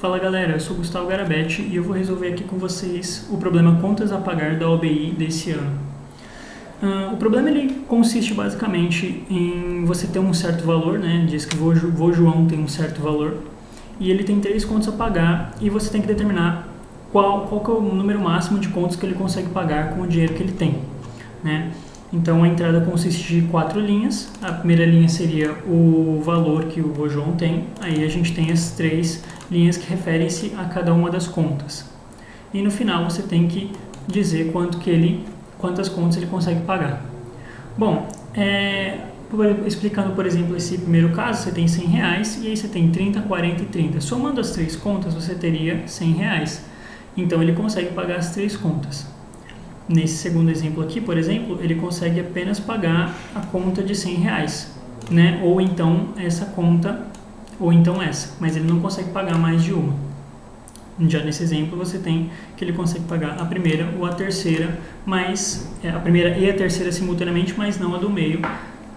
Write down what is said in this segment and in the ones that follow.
Fala galera, eu sou Gustavo Garabete e eu vou resolver aqui com vocês o problema contas a pagar da OBI desse ano. O problema ele consiste basicamente em você ter um certo valor, né? Diz que vô João tem um certo valor e ele tem 3 contas a pagar e você tem que determinar qual que é o número máximo de contas que ele consegue pagar com o dinheiro que ele tem, né? Então a entrada consiste de 4 linhas. A primeira linha seria o valor que o vô João tem. Aí a gente tem as 3 linhas que referem-se a cada uma das contas. E no final você tem que dizer quantas contas ele consegue pagar. Bom, explicando por exemplo esse primeiro caso, você tem R$100 e aí você tem 30, 40 e 30. Somando as 3 contas você teria R$100. Então ele consegue pagar as 3 contas. Nesse segundo exemplo aqui, por exemplo, ele consegue apenas pagar a conta de R$100, né? Ou então essa conta, ou então essa, mas ele não consegue pagar mais de uma. Já nesse exemplo você tem que ele consegue pagar a primeira ou a terceira, mas a primeira e a terceira simultaneamente, mas não a do meio,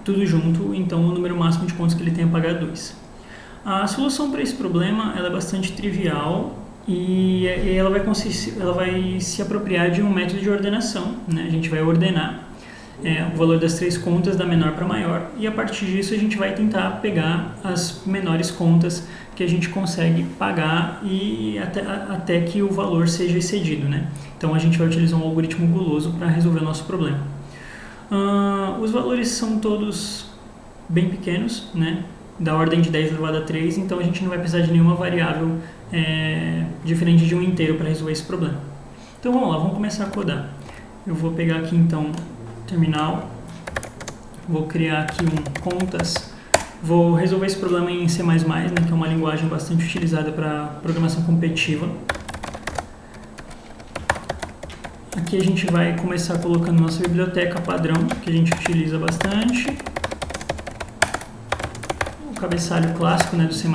tudo junto, então o número máximo de contas que ele tem a pagar é 2. A solução para esse problema ela é bastante trivial. E ela vai se apropriar de um método de ordenação, né? A gente vai ordenar o valor das 3 contas da menor para maior e a partir disso a gente vai tentar pegar as menores contas que a gente consegue pagar e até que o valor seja excedido, né? Então a gente vai utilizar um algoritmo guloso para resolver o nosso problema. Os valores são todos bem pequenos, né? Da ordem de 10 elevado a 3, então a gente não vai precisar de nenhuma variável diferente de um inteiro para resolver esse problema. Então vamos lá, vamos começar a codar. Eu vou pegar aqui então terminal, vou criar aqui um contas, vou resolver esse problema em C++, né, que é uma linguagem bastante utilizada para programação competitiva. Aqui a gente vai começar colocando nossa biblioteca padrão, que a gente utiliza bastante. O cabeçalho clássico, né, do C++.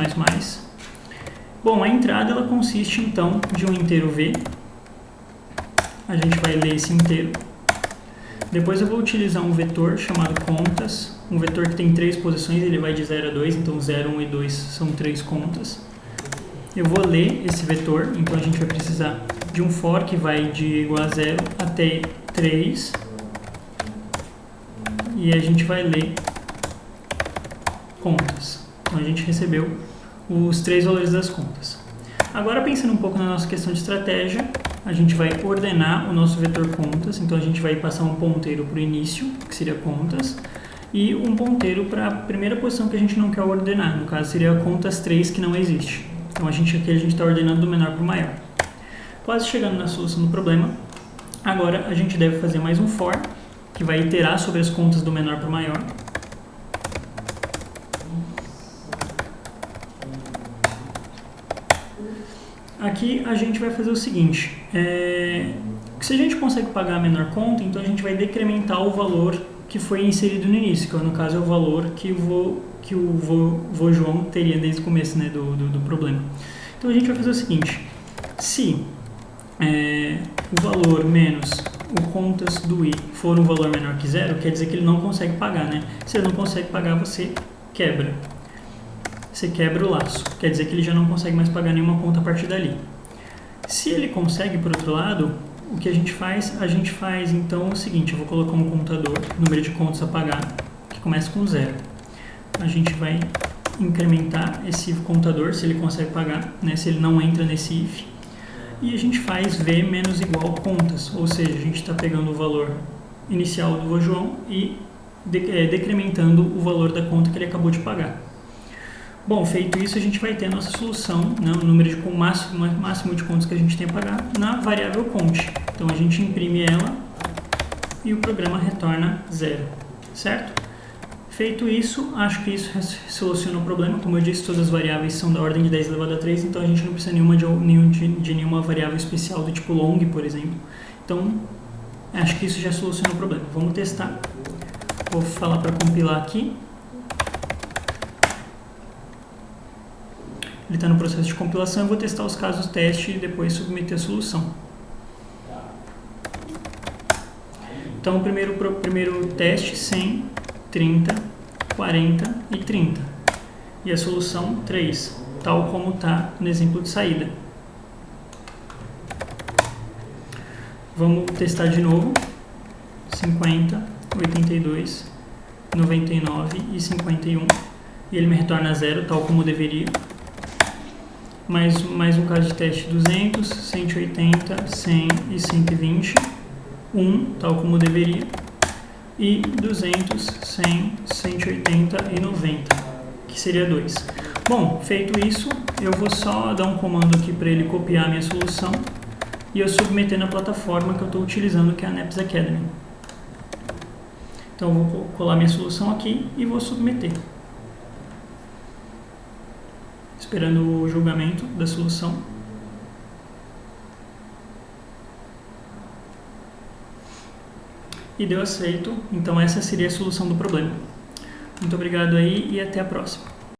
Bom, a entrada ela consiste então de um inteiro V. A gente vai ler esse inteiro. Depois eu vou utilizar um vetor chamado contas, um vetor que tem 3 posições, ele vai de 0 a 2, então 0, 1 e 2 são 3 contas. Eu vou ler esse vetor, então a gente vai precisar de um for que vai de igual a 0 até 3. E a gente vai ler contas. Então a gente recebeu os 3 valores das contas. Agora pensando um pouco na nossa questão de estratégia, a gente vai ordenar o nosso vetor contas, então a gente vai passar um ponteiro para o início, que seria contas, e um ponteiro para a primeira posição que a gente não quer ordenar, no caso seria contas 3 que não existe. Então aqui a gente está ordenando do menor para o maior. Quase chegando na solução do problema, agora a gente deve fazer mais um for, que vai iterar sobre as contas do menor para o maior. Aqui a gente vai fazer o seguinte, se a gente consegue pagar a menor conta, então a gente vai decrementar o valor que foi inserido no início, que no caso é o valor que o vô João teria desde o começo, né, do problema. Então a gente vai fazer o seguinte, se o valor menos o contas do i for um valor menor que 0, quer dizer que ele não consegue pagar, né? Se ele não consegue pagar, você quebra. Você quebra o laço, quer dizer que ele já não consegue mais pagar nenhuma conta a partir dali. Se ele consegue, por outro lado, o que a gente faz então o seguinte, eu vou colocar um contador, número de contas a pagar, que começa com 0. A gente vai incrementar esse contador, se ele consegue pagar, né, se ele não entra nesse if, e a gente faz v menos igual contas, ou seja, a gente está pegando o valor inicial do vô João e decrementando o valor da conta que ele acabou de pagar. Bom, feito isso, a gente vai ter a nossa solução, né, o número de máximo de contas que a gente tem a pagar na variável cont. Então, a gente imprime ela e o programa retorna 0, certo? Feito isso, acho que isso soluciona o problema. Como eu disse, todas as variáveis são da ordem de 10 elevado a 3, então a gente não precisa de nenhuma variável especial do tipo long, por exemplo. Então, acho que isso já soluciona o problema. Vamos testar. Vou falar para compilar aqui. Ele está no processo de compilação, eu vou testar os casos teste e depois submeter a solução. Então, o primeiro teste, 100, 30, 40 e 30. E a solução, 3. tal como está no exemplo de saída. Vamos testar de novo. 50, 82, 99 e 51. E ele me retorna 0, tal como deveria. Mais um caso de teste: 200, 180, 100 e 120. 1, tal como deveria. E 200, 100, 180 e 90, que seria 2. Bom, feito isso, eu vou só dar um comando aqui para ele copiar a minha solução e eu submeter na plataforma que eu estou utilizando, que é a NEPS Academy. Então, eu vou colar minha solução aqui e vou submeter. Esperando o julgamento da solução. E deu aceito. Então, essa seria a solução do problema. Muito obrigado aí e até a próxima.